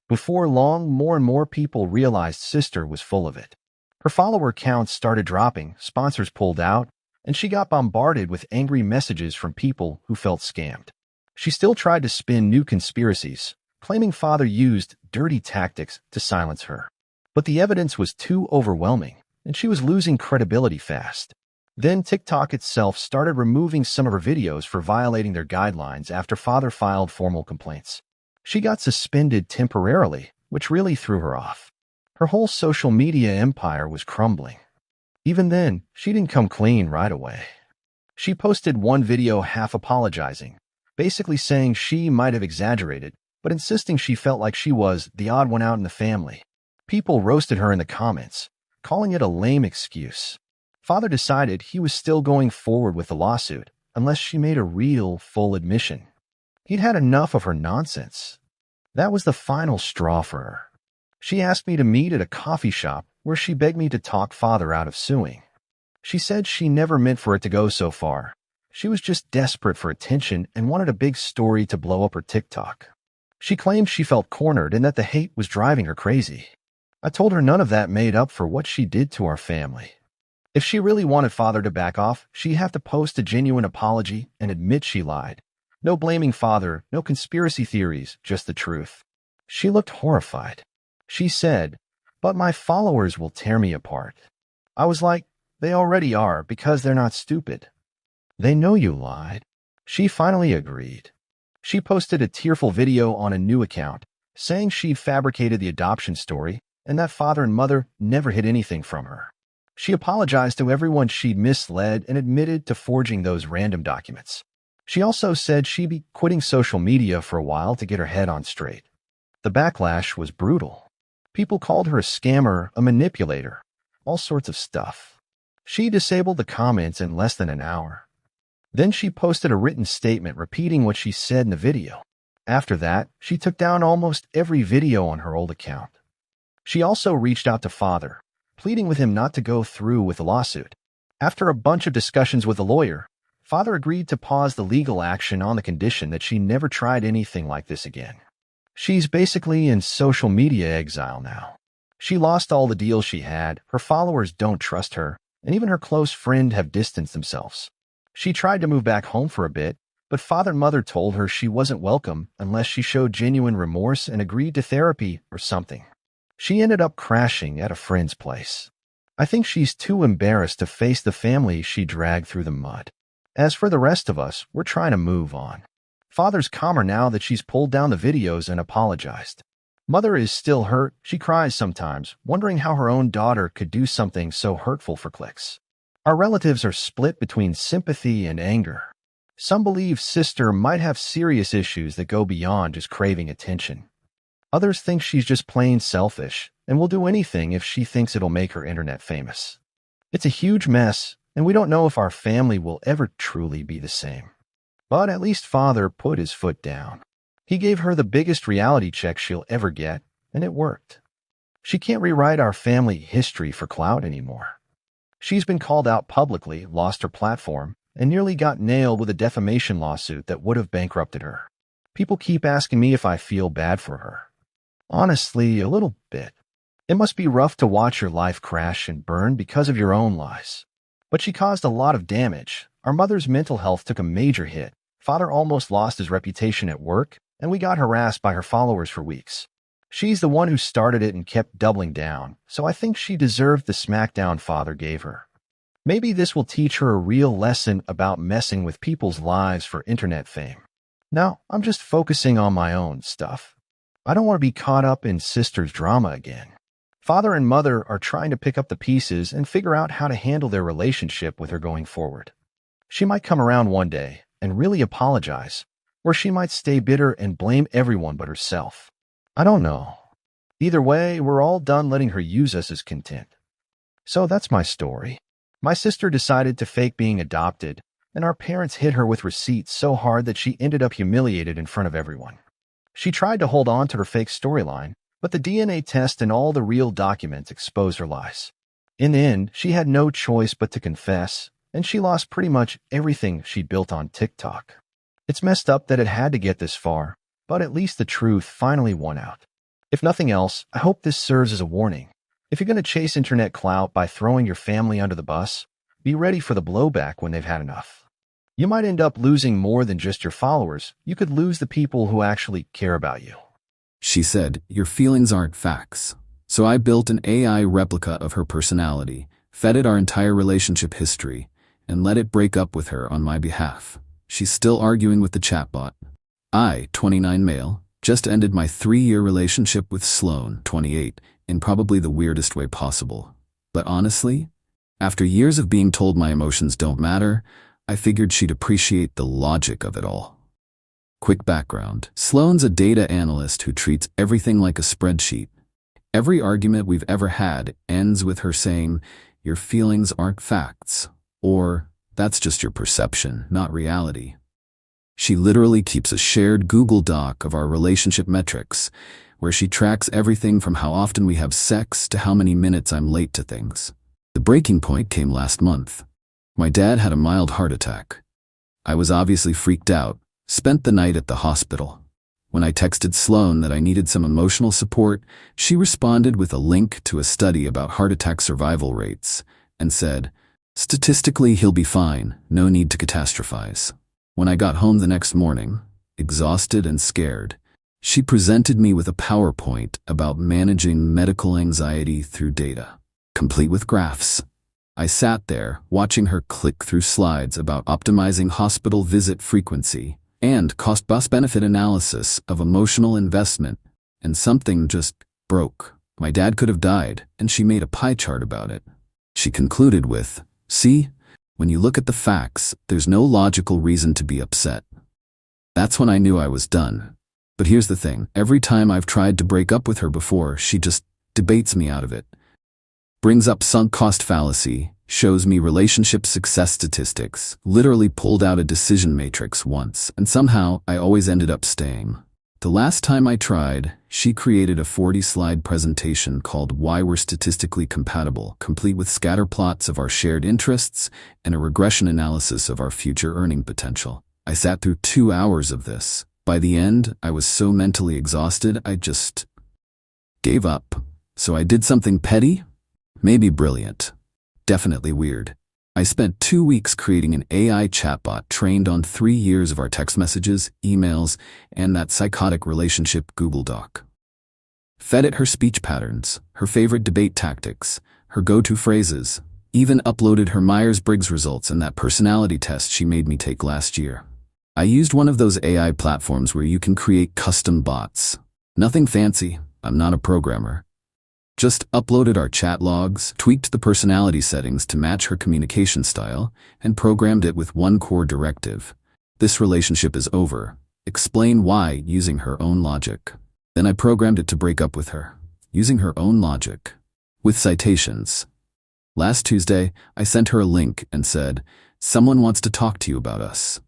Before long, more and more people realized sister was full of it. Her follower counts started dropping, sponsors pulled out, and she got bombarded with angry messages from people who felt scammed. She still tried to spin new conspiracies, claiming father used dirty tactics to silence her. But the evidence was too overwhelming, and she was losing credibility fast. Then TikTok itself started removing some of her videos for violating their guidelines after father filed formal complaints. She got suspended temporarily, which really threw her off. Her whole social media empire was crumbling. Even then, she didn't come clean right away. She posted one video half apologizing, basically saying she might have exaggerated, but insisting she felt like she was the odd one out in the family. People roasted her in the comments, calling it a lame excuse. Father decided he was still going forward with the lawsuit unless she made a real, full admission. He'd had enough of her nonsense. That was the final straw for her. She asked me to meet at a coffee shop where she begged me to talk father out of suing. She said she never meant for it to go so far. She was just desperate for attention and wanted a big story to blow up her TikTok. She claimed she felt cornered and that the hate was driving her crazy. I told her none of that made up for what she did to our family. If she really wanted father to back off, she'd have to post a genuine apology and admit she lied. No blaming father, no conspiracy theories, just the truth. She looked horrified. She said, "But my followers will tear me apart." I was like, they already are because they're not stupid. They know you lied. She finally agreed. She posted a tearful video on a new account, saying she'd fabricated the adoption story and that father and mother never hid anything from her. She apologized to everyone she'd misled and admitted to forging those random documents. She also said she'd be quitting social media for a while to get her head on straight. The backlash was brutal. People called her a scammer, a manipulator, all sorts of stuff. She disabled the comments in less than an hour. Then she posted a written statement repeating what she said in the video. After that, she took down almost every video on her old account. She also reached out to father, pleading with him not to go through with the lawsuit. After a bunch of discussions with a lawyer, father agreed to pause the legal action on the condition that she never tried anything like this again. She's basically in social media exile now. She lost all the deals she had, her followers don't trust her, and even her close friend have distanced themselves. She tried to move back home for a bit, but father and mother told her she wasn't welcome unless she showed genuine remorse and agreed to therapy or something. She ended up crashing at a friend's place. I think she's too embarrassed to face the family she dragged through the mud. As for the rest of us, we're trying to move on. Father's calmer now that she's pulled down the videos and apologized. Mother is still hurt. She cries sometimes, wondering how her own daughter could do something so hurtful for clicks. Our relatives are split between sympathy and anger. Some believe sister might have serious issues that go beyond just craving attention. Others think she's just plain selfish and will do anything if she thinks it'll make her internet famous. It's a huge mess, and we don't know if our family will ever truly be the same. But at least father put his foot down. He gave her the biggest reality check she'll ever get, and it worked. She can't rewrite our family history for clout anymore. She's been called out publicly, lost her platform, and nearly got nailed with a defamation lawsuit that would have bankrupted her. People keep asking me if I feel bad for her. Honestly, a little bit. It must be rough to watch your life crash and burn because of your own lies. But she caused a lot of damage. Our mother's mental health took a major hit. Father almost lost his reputation at work, and we got harassed by her followers for weeks. She's the one who started it and kept doubling down, so I think she deserved the smackdown father gave her. Maybe this will teach her a real lesson about messing with people's lives for internet fame. Now, I'm just focusing on my own stuff. I don't want to be caught up in sister's drama again. Father and mother are trying to pick up the pieces and figure out how to handle their relationship with her going forward. She might come around one day and really apologize, or she might stay bitter and blame everyone but herself. I don't know. Either way, we're all done letting her use us as content. So that's my story. My sister decided to fake being adopted, and our parents hit her with receipts so hard that she ended up humiliated in front of everyone. She tried to hold on to her fake storyline, but the DNA test and all the real documents exposed her lies. In the end, she had no choice but to confess, and she lost pretty much everything she'd built on TikTok. It's messed up that it had to get this far, but at least the truth finally won out. If nothing else, I hope this serves as a warning. If you're going to chase internet clout by throwing your family under the bus, be ready for the blowback when they've had enough. You might end up losing more than just your followers. You could lose the people who actually care about you. She said, "Your feelings aren't facts." So I built an AI replica of her personality, fed it our entire relationship history, and let it break up with her on my behalf. She's still arguing with the chatbot. I, 29 male, just ended my 3-year relationship with Sloan, 28, in probably the weirdest way possible. But honestly, after years of being told my emotions don't matter, I figured she'd appreciate the logic of it all. Quick background. Sloan's a data analyst who treats everything like a spreadsheet. Every argument we've ever had ends with her saying, "Your feelings aren't facts," or "That's just your perception, not reality." She literally keeps a shared Google Doc of our relationship metrics, where she tracks everything from how often we have sex to how many minutes I'm late to things. The breaking point came last month. My dad had a mild heart attack. I was obviously freaked out, spent the night at the hospital. When I texted Sloan that I needed some emotional support, she responded with a link to a study about heart attack survival rates and said, "Statistically, he'll be fine, no need to catastrophize." When I got home the next morning, exhausted and scared, she presented me with a PowerPoint about managing medical anxiety through data, complete with graphs. I sat there, watching her click through slides about optimizing hospital visit frequency and cost-benefit analysis of emotional investment, and something just broke. My dad could have died, and she made a pie chart about it. She concluded with, "See, when you look at the facts, there's no logical reason to be upset." That's when I knew I was done. But here's the thing, every time I've tried to break up with her before, she just debates me out of it. Brings up sunk cost fallacy, shows me relationship success statistics, literally pulled out a decision matrix once, and somehow I always ended up staying. The last time I tried, she created a 40-slide presentation called "Why We're Statistically Compatible," complete with scatter plots of our shared interests and a regression analysis of our future earning potential. I sat through 2 hours of this. By the end, I was so mentally exhausted, I just gave up. So I did something petty? Maybe brilliant. Definitely weird. I spent 2 weeks creating an AI chatbot trained on 3 years of our text messages, emails, and that psychotic relationship Google Doc. Fed it her speech patterns, her favorite debate tactics, her go-to phrases, even uploaded her Myers-Briggs results and that personality test she made me take last year. I used one of those AI platforms where you can create custom bots. Nothing fancy, I'm not a programmer. Just uploaded our chat logs, tweaked the personality settings to match her communication style, and programmed it with one core directive. "This relationship is over. Explain why," using her own logic. Then I programmed it to break up with her, using her own logic, with citations. Last Tuesday, I sent her a link and said, "Someone wants to talk to you about us."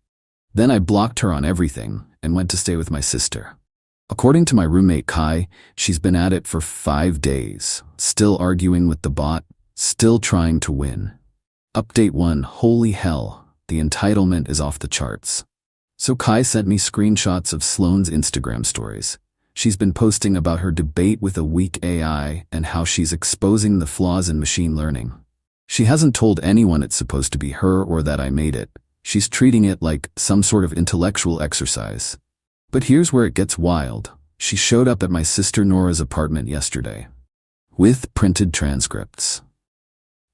Then I blocked her on everything and went to stay with my sister. According to my roommate Qley, she's been at it for 5 days, still arguing with the bot, still trying to win. Update 1, holy hell, the entitlement is off the charts. So Qley sent me screenshots of Sloan's Instagram stories. She's been posting about her debate with a weak AI and how she's exposing the flaws in machine learning. She hasn't told anyone it's supposed to be her or that I made it. She's treating it like some sort of intellectual exercise. But here's where it gets wild. She showed up at my sister Nora's apartment yesterday, with printed transcripts.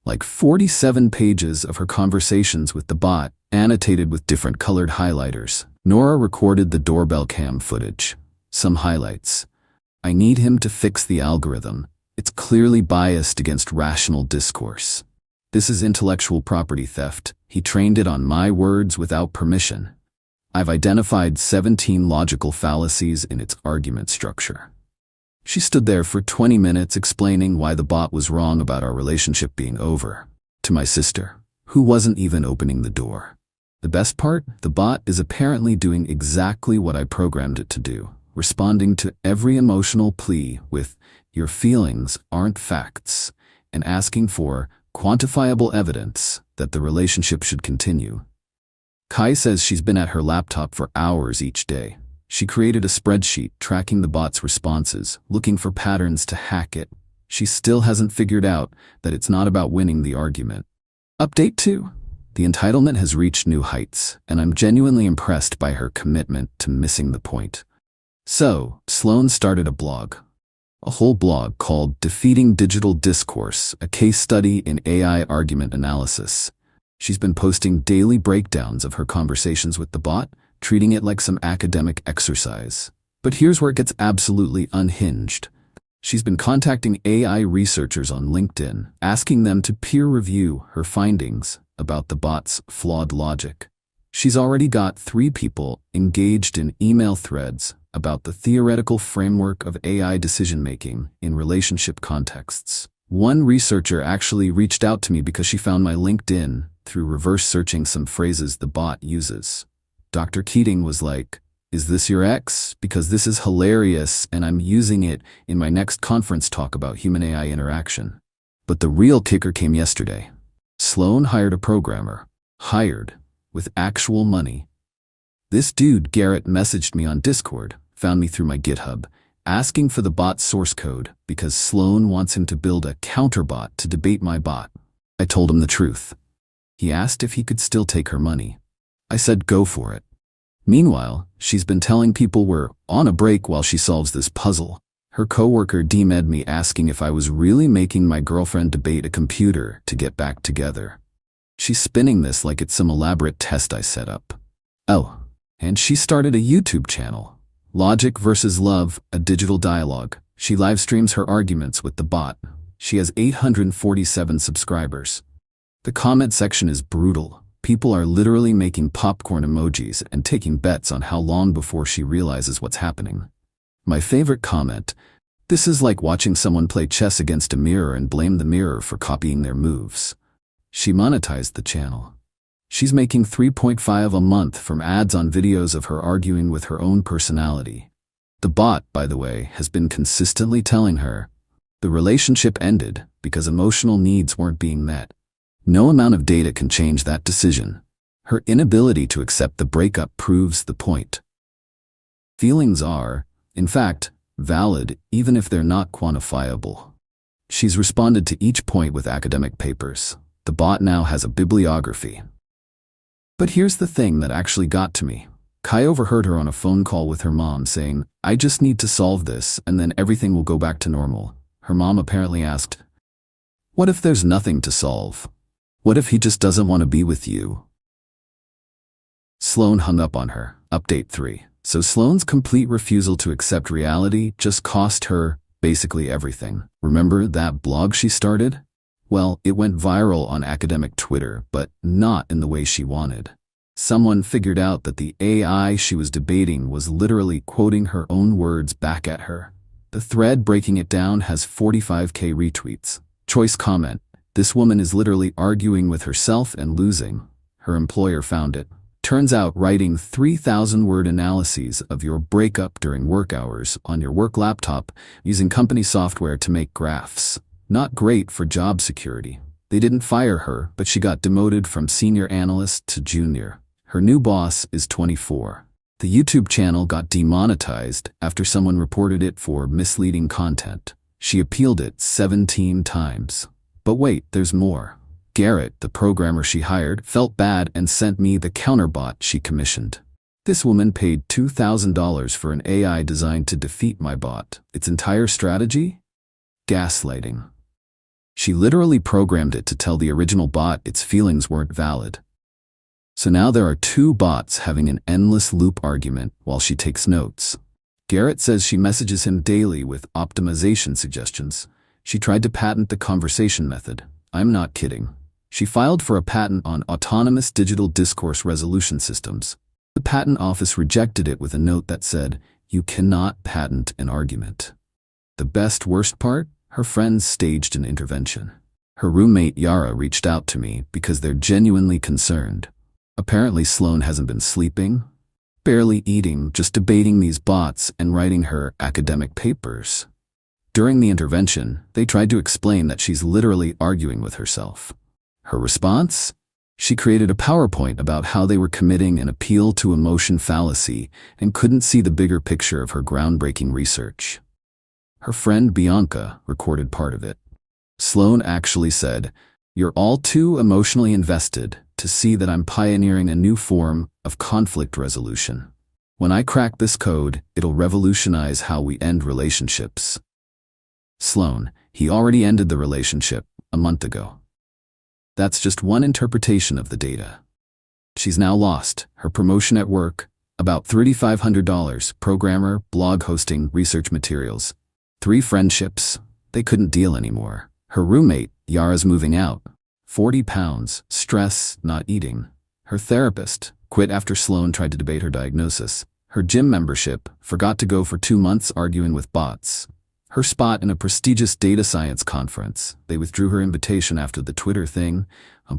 Like 47 pages of her conversations with the bot, annotated with different colored highlighters. Nora recorded the doorbell cam footage. Some highlights. "I need him to fix the algorithm. It's clearly biased against rational discourse. This is intellectual property theft. He trained it on my words without permission. I've identified 17 logical fallacies in its argument structure." She stood there for 20 minutes explaining why the bot was wrong about our relationship being over, to my sister, who wasn't even opening the door. The best part? The bot is apparently doing exactly what I programmed it to do, responding to every emotional plea with, "Your feelings aren't facts," and asking for quantifiable evidence that the relationship should continue. Qley says she's been at her laptop for hours each day. She created a spreadsheet tracking the bot's responses, looking for patterns to hack it. She still hasn't figured out that it's not about winning the argument. Update 2. The entitlement has reached new heights, and I'm genuinely impressed by her commitment to missing the point. So, Sloan started a blog. A whole blog called Defeating Digital Discourse, a case study in AI argument analysis. She's been posting daily breakdowns of her conversations with the bot, treating it like some academic exercise. But here's where it gets absolutely unhinged. She's been contacting AI researchers on LinkedIn, asking them to peer review her findings about the bot's flawed logic. She's already got 3 people engaged in email threads about the theoretical framework of AI decision-making in relationship contexts. One researcher actually reached out to me because she found my LinkedIn through reverse searching some phrases the bot uses. Dr. Keating was like, "Is this your ex? Because this is hilarious and I'm using it in my next conference talk about human-AI interaction." But the real kicker came yesterday. Sloan hired a programmer. Hired. With actual money. This dude, Garrett, messaged me on Discord, found me through my GitHub, asking for the bot's source code because Sloan wants him to build a counterbot to debate my bot. I told him the truth. He asked if he could still take her money. I said go for it. Meanwhile, she's been telling people we're on a break while she solves this puzzle. Her coworker DM'd me asking if I was really making my girlfriend debate a computer to get back together. She's spinning this like it's some elaborate test I set up. Oh, and she started a YouTube channel. Logic versus Love, a digital dialogue. She live streams her arguments with the bot. She has 847 subscribers. The comment section is brutal. People are literally making popcorn emojis and taking bets on how long before she realizes what's happening. My favorite comment, "This is like watching someone play chess against a mirror and blame the mirror for copying their moves." She monetized the channel. She's making $3.5 a month from ads on videos of her arguing with her own personality. The bot, by the way, has been consistently telling her the relationship ended because emotional needs weren't being met. No amount of data can change that decision. Her inability to accept the breakup proves the point. Feelings are, in fact, valid even if they're not quantifiable. She's responded to each point with academic papers. The bot now has a bibliography. But here's the thing that actually got to me. Qley overheard her on a phone call with her mom saying, "I just need to solve this and then everything will go back to normal." Her mom apparently asked, "What if there's nothing to solve? What if he just doesn't want to be with you?" Sloan hung up on her. Update 3. So Sloan's complete refusal to accept reality just cost her basically everything. Remember that blog she started? Well, it went viral on academic Twitter, but not in the way she wanted. Someone figured out that the AI she was debating was literally quoting her own words back at her. The thread breaking it down has 45K retweets. Choice comment, "This woman is literally arguing with herself and losing." Her employer found it. Turns out writing 3,000-word analyses of your breakup during work hours on your work laptop using company software to make graphs. Not great for job security. They didn't fire her, but she got demoted from senior analyst to junior. Her new boss is 24. The YouTube channel got demonetized after someone reported it for misleading content. She appealed it 17 times. But wait, there's more. Garrett, the programmer she hired, felt bad and sent me the counterbot she commissioned. This woman paid $2,000 for an AI designed to defeat my bot. Its entire strategy? Gaslighting. She literally programmed it to tell the original bot its feelings weren't valid. So now there are 2 bots having an endless loop argument while she takes notes. Garrett says she messages him daily with optimization suggestions. She tried to patent the conversation method. I'm not kidding. She filed for a patent on autonomous digital discourse resolution systems. The patent office rejected it with a note that said, "You cannot patent an argument." The worst part? Her friends staged an intervention. Her roommate Yara reached out to me because they're genuinely concerned. Apparently Sloan hasn't been sleeping, barely eating, just debating these bots and writing her academic papers. During the intervention, they tried to explain that she's literally arguing with herself. Her response? She created a PowerPoint about how they were committing an appeal to emotion fallacy and couldn't see the bigger picture of her groundbreaking research. Her friend Bianca recorded part of it. Sloan actually said, "You're all too emotionally invested to see that I'm pioneering a new form of conflict resolution. When I crack this code, it'll revolutionize how we end relationships." Sloan, he already ended the relationship a month ago. That's just one interpretation of the data. She's now lost her promotion at work, about $3,500, programmer, blog hosting, research materials. 3 friendships, they couldn't deal anymore. Her roommate, Yara's moving out. 40 pounds, stress, not eating. Her therapist quit after Sloan tried to debate her diagnosis. Her gym membership forgot to go for 2 months arguing with bots. Her spot in a prestigious data science conference. They withdrew her invitation after the Twitter thing.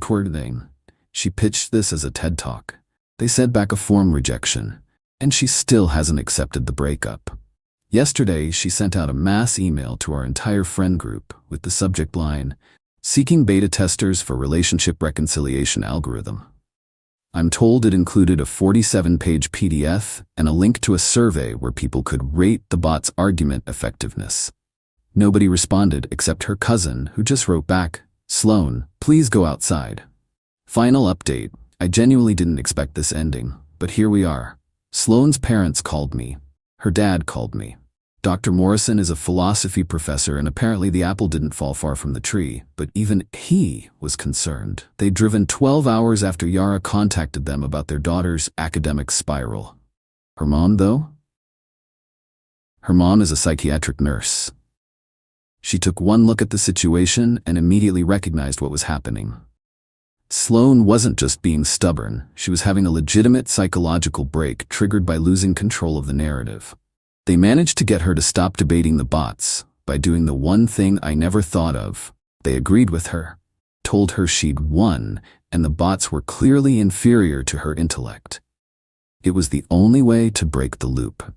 Poor thing. She pitched this as a TED Talk. They sent back a form rejection, and she still hasn't accepted the breakup. Yesterday, she sent out a mass email to our entire friend group with the subject line, "Seeking beta testers for relationship reconciliation algorithm." I'm told it included a 47-page PDF and a link to a survey where people could rate the bot's argument effectiveness. Nobody responded except her cousin, who just wrote back, "Sloan, please go outside." Final update. I genuinely didn't expect this ending, but here we are. Sloan's parents called me. Her dad called me. Dr. Morrison is a philosophy professor, and apparently the apple didn't fall far from the tree, but even he was concerned. They'd driven 12 hours after Yara contacted them about their daughter's academic spiral. Her mom, though? Her mom is a psychiatric nurse. She took one look at the situation and immediately recognized what was happening. Sloan wasn't just being stubborn, she was having a legitimate psychological break triggered by losing control of the narrative. They managed to get her to stop debating the bots by doing the one thing I never thought of. They agreed with her, told her she'd won, and the bots were clearly inferior to her intellect. It was the only way to break the loop.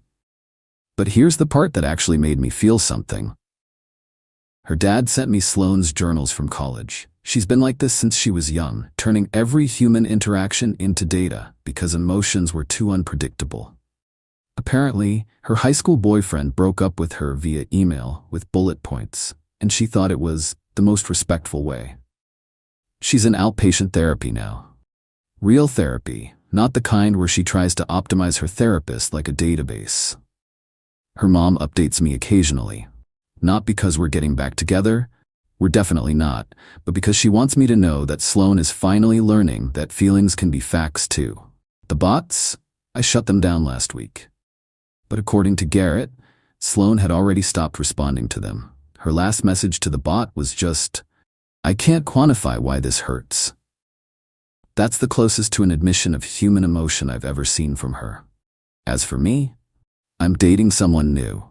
But here's the part that actually made me feel something. Her dad sent me Sloan's journals from college. She's been like this since she was young, turning every human interaction into data because emotions were too unpredictable. Apparently, her high school boyfriend broke up with her via email with bullet points, and she thought it was the most respectful way. She's in outpatient therapy now. Real therapy, not the kind where she tries to optimize her therapist like a database. Her mom updates me occasionally. Not because we're getting back together, we're definitely not, but because she wants me to know that Sloan is finally learning that feelings can be facts too. The bots? I shut them down last week. But according to Garrett, Sloan had already stopped responding to them. Her last message to the bot was just, "I can't quantify why this hurts." That's the closest to an admission of human emotion I've ever seen from her. As for me, I'm dating someone new.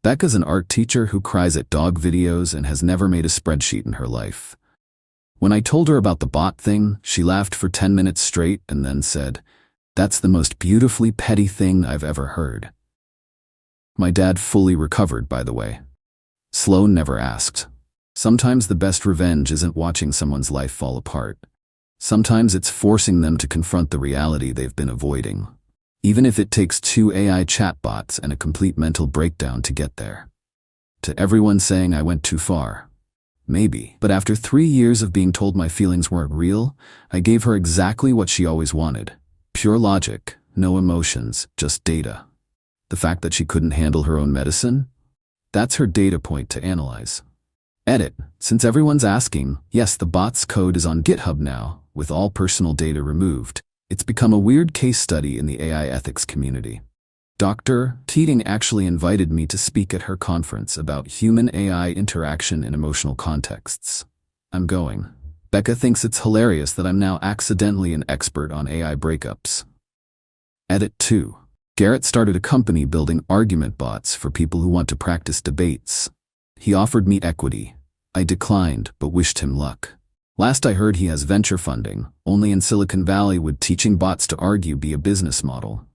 Becca's an art teacher who cries at dog videos and has never made a spreadsheet in her life. When I told her about the bot thing, she laughed for 10 minutes straight and then said, "That's the most beautifully petty thing I've ever heard." My dad fully recovered, by the way. Sloan never asked. Sometimes the best revenge isn't watching someone's life fall apart. Sometimes it's forcing them to confront the reality they've been avoiding. Even if it takes 2 AI chatbots and a complete mental breakdown to get there. To everyone saying I went too far. Maybe. But after 3 years of being told my feelings weren't real, I gave her exactly what she always wanted. Pure logic, no emotions, just data. The fact that she couldn't handle her own medicine? That's her data point to analyze. Edit. Since everyone's asking, yes, the bot's code is on GitHub now, with all personal data removed. It's become a weird case study in the AI ethics community. Dr. Teeting actually invited me to speak at her conference about human-AI interaction in emotional contexts. I'm going. Becca thinks it's hilarious that I'm now accidentally an expert on AI breakups. Edit 2. Garrett started a company building argument bots for people who want to practice debates. He offered me equity. I declined, but wished him luck. Last I heard, he has venture funding. Only in Silicon Valley would teaching bots to argue be a business model.